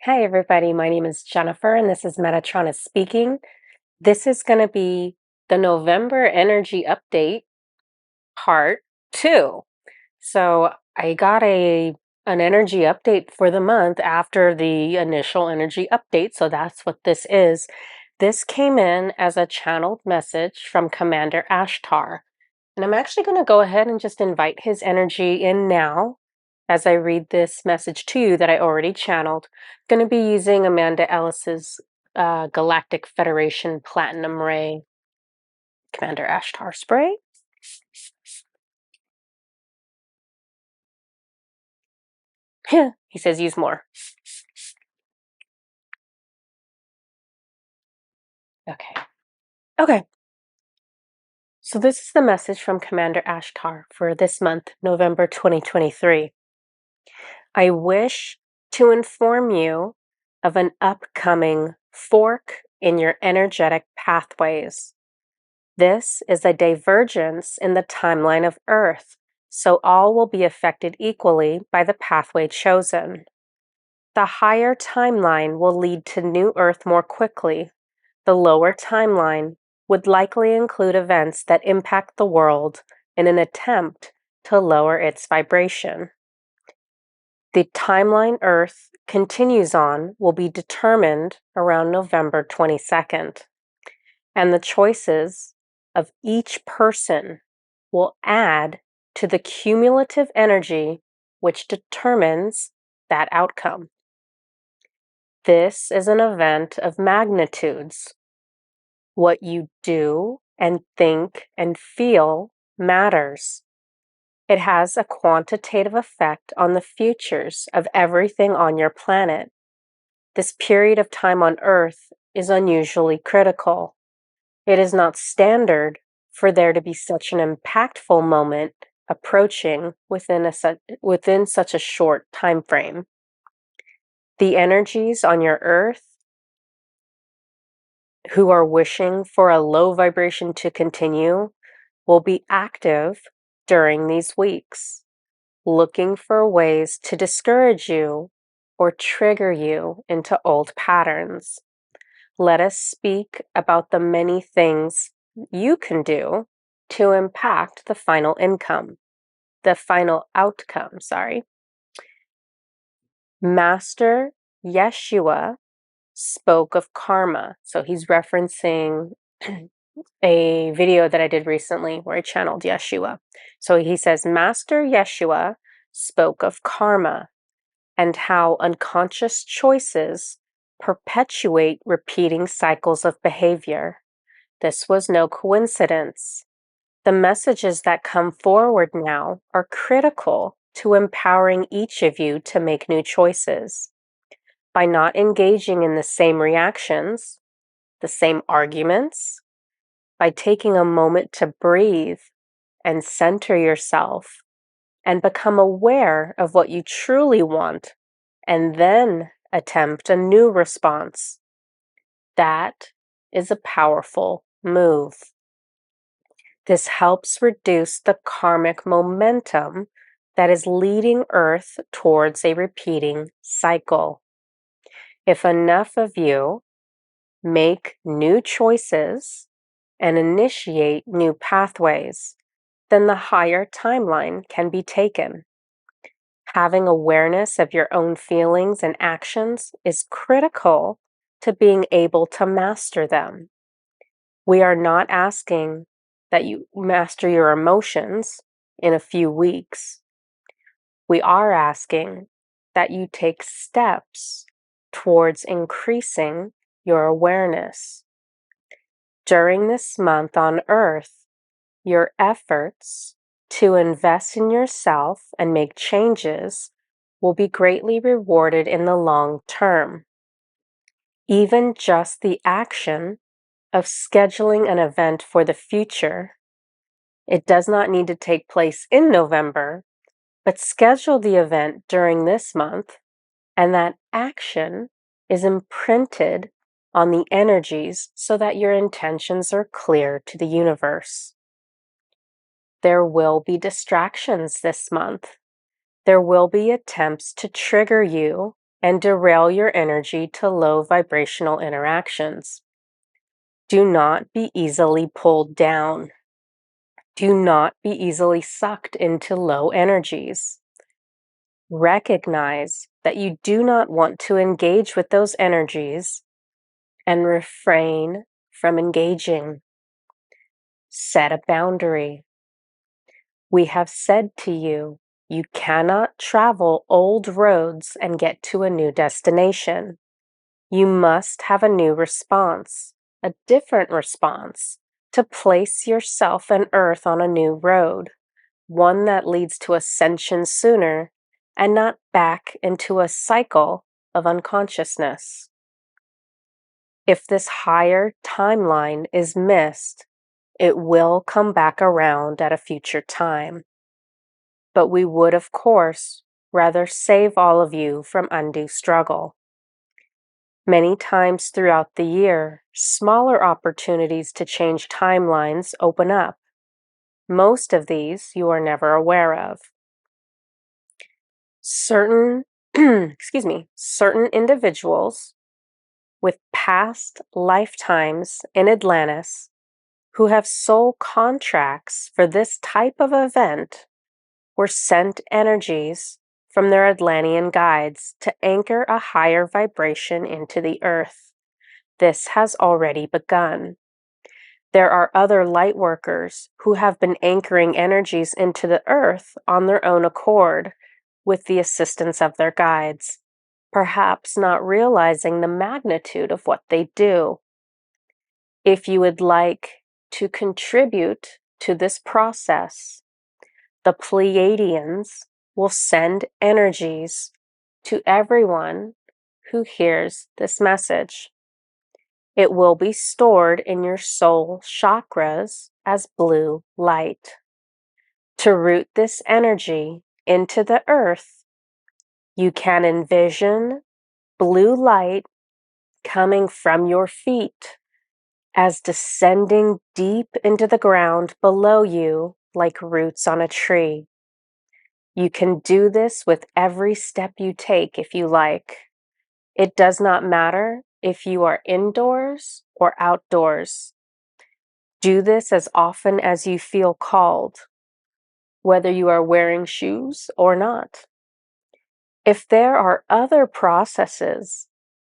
Hi, everybody. My name is Jennifer, and this is Metatron speaking. This is going to be the November energy update part 2. So I got an energy update for the month after the initial energy update. So that's what this is. This came in as a channeled message from Commander Ashtar. And I'm actually going to go ahead and just invite his energy in now as I read this message to you that I already channeled. I'm going to be using Amanda Ellis's Galactic Federation Platinum Ray Commander Ashtar spray. He says use more. Okay. So this is the message from Commander Ashtar for this month, November 2023. I wish to inform you of an upcoming fork in your energetic pathways. This is a divergence in the timeline of Earth, so all will be affected equally by the pathway chosen. The higher timeline will lead to new Earth more quickly. The lower timeline would likely include events that impact the world in an attempt to lower its vibration. The timeline Earth continues on will be determined around November 22nd, and the choices of each person will add to the cumulative energy which determines that outcome. This is an event of magnitudes. What you do and think and feel matters. It has a quantitative effect on the futures of everything on your planet. This period of time on Earth is unusually critical. It is not standard for there to be such an impactful moment approaching within such a short time frame. The energies on your Earth who are wishing for a low vibration to continue will be active during these weeks, looking for ways to discourage you or trigger you into old patterns. Let us speak about the many things you can do to impact the final outcome. Master Yeshua spoke of karma. So he's referencing a video that I did recently where I channeled Yeshua. So he says, Master Yeshua spoke of karma and how unconscious choices perpetuate repeating cycles of behavior. This was no coincidence. The messages that come forward now are critical to empowering each of you to make new choices. By not engaging in the same reactions, the same arguments, by taking a moment to breathe and center yourself and become aware of what you truly want, and then attempt a new response. That is a powerful move. This helps reduce the karmic momentum that is leading Earth towards a repeating cycle. If enough of you make new choices and initiate new pathways, then the higher timeline can be taken. Having awareness of your own feelings and actions is critical to being able to master them. We are not asking that you master your emotions in a few weeks. We are asking that you take steps towards increasing your awareness. During this month on Earth, your efforts to invest in yourself and make changes will be greatly rewarded in the long term. Even just the action of scheduling an event for the future, it does not need to take place in November, but schedule the event during this month, and that action is imprinted on the energies so that your intentions are clear to the universe. There will be distractions this month. There will be attempts to trigger you and derail your energy to low vibrational interactions. Do not be easily pulled down. Do not be easily sucked into low energies. Recognize that you do not want to engage with those energies and refrain from engaging. Set a boundary. We have said to you, you cannot travel old roads and get to a new destination. You must have a new response, a different response, to place yourself and Earth on a new road, one that leads to ascension sooner and not back into a cycle of unconsciousness. If this higher timeline is missed, it will come back around at a future time. But we would, of course, rather save all of you from undue struggle. Many times throughout the year, smaller opportunities to change timelines open up. Most of these you are never aware of. Certain certain individuals with past lifetimes in Atlantis who have soul contracts for this type of event were sent energies from their Atlantean guides to anchor a higher vibration into the earth. This has already begun. There are other light workers who have been anchoring energies into the earth on their own accord with the assistance of their guides, perhaps not realizing the magnitude of what they do. If you would like to contribute to this process, the Pleiadians will send energies to everyone who hears this message. It will be stored in your soul chakras as blue light. To root this energy into the earth, you can envision blue light coming from your feet as descending deep into the ground below you like roots on a tree. You can do this with every step you take if you like. It does not matter if you are indoors or outdoors. Do this as often as you feel called, whether you are wearing shoes or not. If there are other processes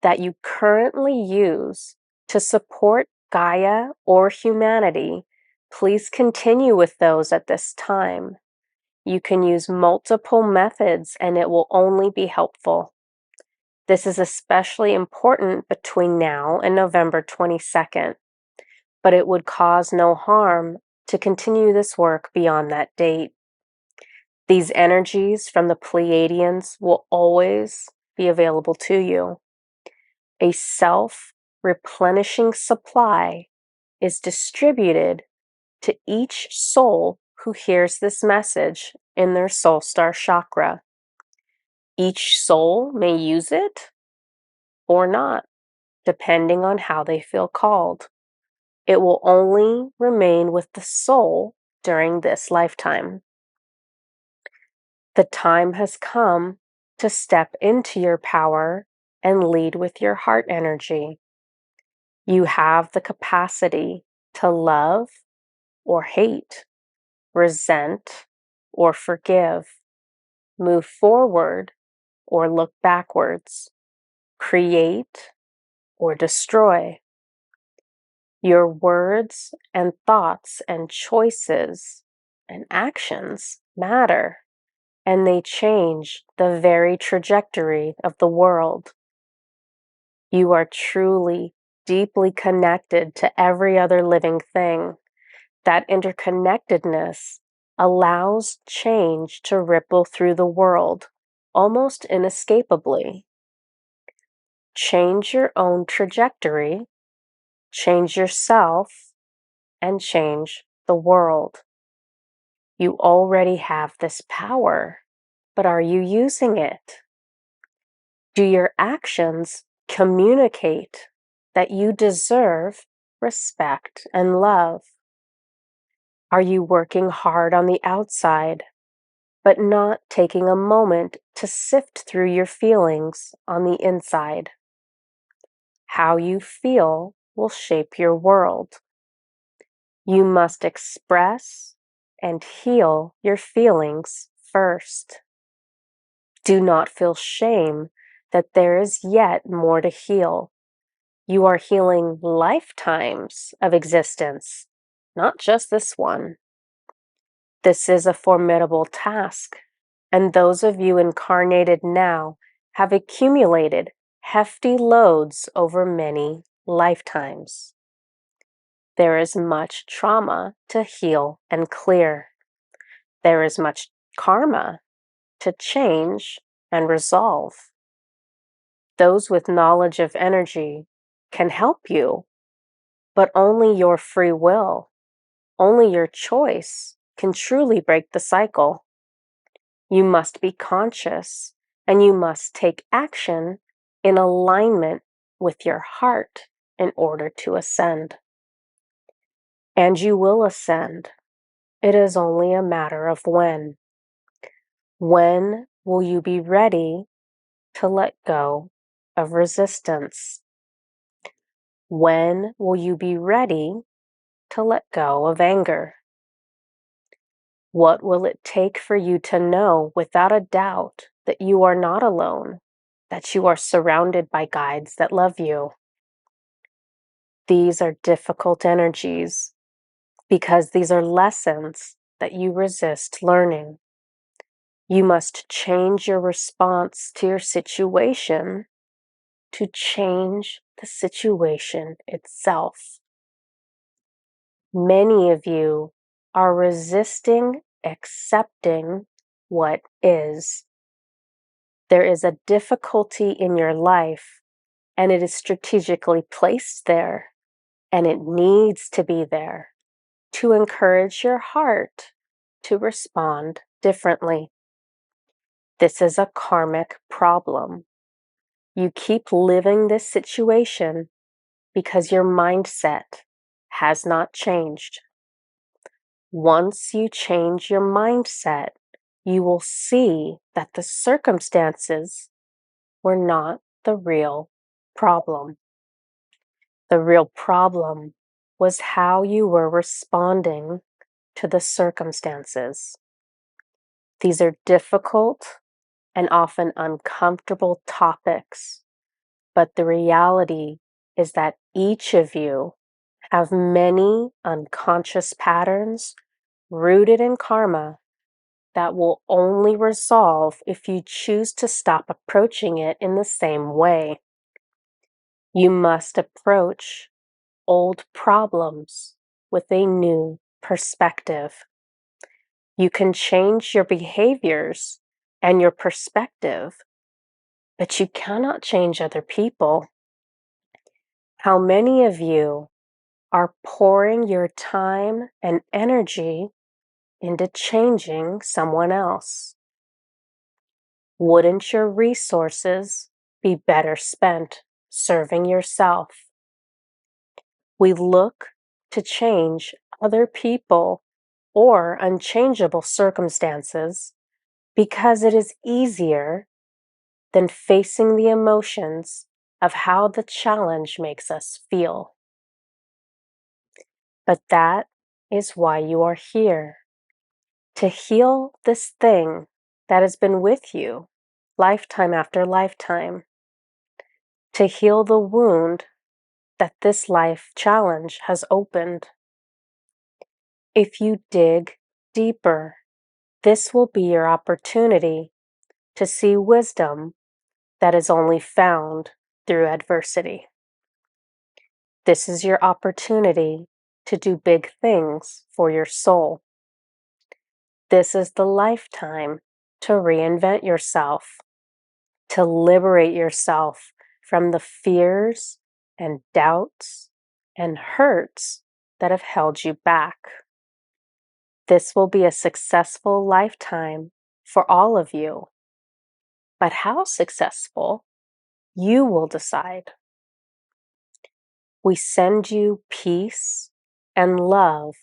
that you currently use to support Gaia or humanity, please continue with those at this time. You can use multiple methods and it will only be helpful. This is especially important between now and November 22nd, but it would cause no harm to continue this work beyond that date. These energies from the Pleiadians will always be available to you. A self-replenishing supply is distributed to each soul who hears this message in their soul star chakra. Each soul may use it or not, depending on how they feel called. It will only remain with the soul during this lifetime. The time has come to step into your power and lead with your heart energy. You have the capacity to love or hate, resent or forgive, move forward or look backwards, create or destroy. Your words and thoughts and choices and actions matter, and they change the very trajectory of the world. You are truly, deeply connected to every other living thing. That interconnectedness allows change to ripple through the world, almost inescapably. Change your own trajectory, change yourself, and change the world. You already have this power, but are you using it? Do your actions communicate that you deserve respect and love? Are you working hard on the outside, but not taking a moment to sift through your feelings on the inside. How you feel will shape your world. You must express and heal your feelings first. Do not feel shame that there is yet more to heal. You are healing lifetimes of existence, not just this one. This is a formidable task, and those of you incarnated now have accumulated hefty loads over many lifetimes. There is much trauma to heal and clear. There is much karma to change and resolve. Those with knowledge of energy can help you, but only your free will, only your choice can truly break the cycle. You must be conscious and you must take action in alignment with your heart in order to ascend. And you will ascend. It is only a matter of when. When will you be ready to let go of resistance? When will you be ready to let go of anger? What will it take for you to know without a doubt that you are not alone, that you are surrounded by guides that love you? These are difficult energies because these are lessons that you resist learning. You must change your response to your situation to change the situation itself. Many of you are resisting accepting what is. There is a difficulty in your life, and it is strategically placed there, and it needs to be there to encourage your heart to respond differently. This is a karmic problem. You keep living this situation because your mindset has not changed. Once you change your mindset, you will see that the circumstances were not the real problem. The real problem was how you were responding to the circumstances. These are difficult and often uncomfortable topics, but the reality is that each of you have many unconscious patterns rooted in karma that will only resolve if you choose to stop approaching it in the same way. You must approach old problems with a new perspective. You can change your behaviors and your perspective, but you cannot change other people. How many of you are pouring your time and energy into changing someone else? Wouldn't your resources be better spent serving yourself? We look to change other people or unchangeable circumstances because it is easier than facing the emotions of how the challenge makes us feel. But that is why you are here, to heal this thing that has been with you lifetime after lifetime, to heal the wound that this life challenge has opened. If you dig deeper, this will be your opportunity to see wisdom that is only found through adversity. This is your opportunity to do big things for your soul. This is the lifetime to reinvent yourself, to liberate yourself from the fears and doubts and hurts that have held you back. This will be a successful lifetime for all of you. But how successful, you will decide. We send you peace and love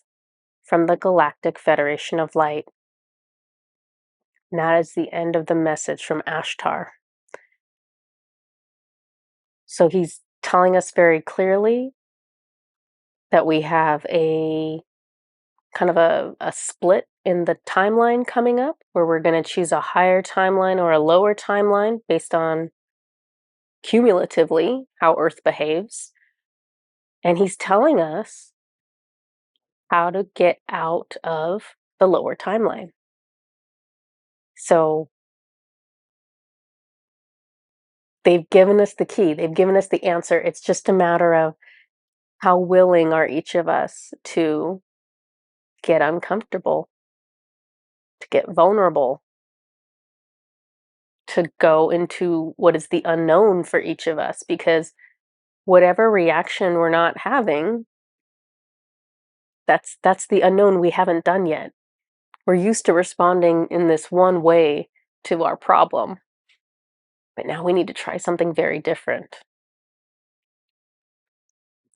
from the Galactic Federation of Light. And that is the end of the message from Ashtar. So he's telling us very clearly that we have a kind of a split in the timeline coming up where we're going to choose a higher timeline or a lower timeline based on cumulatively how Earth behaves. And he's telling us how to get out of the lower timeline. So they've given us the key, they've given us the answer. It's just a matter of how willing are each of us to get uncomfortable, to get vulnerable, to go into what is the unknown for each of us, because whatever reaction we're not having, that's the unknown we haven't done yet. We're used to responding in this one way to our problem, but now we need to try something very different.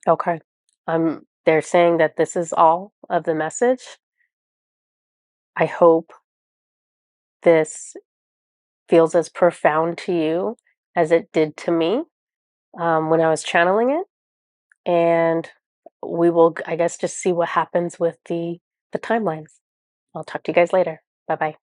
Okay. They're saying that this is all of the message. I hope this feels as profound to you as it did to me when I was channeling it. And we will, I guess, just see what happens with the timelines. I'll talk to you guys later. Bye bye.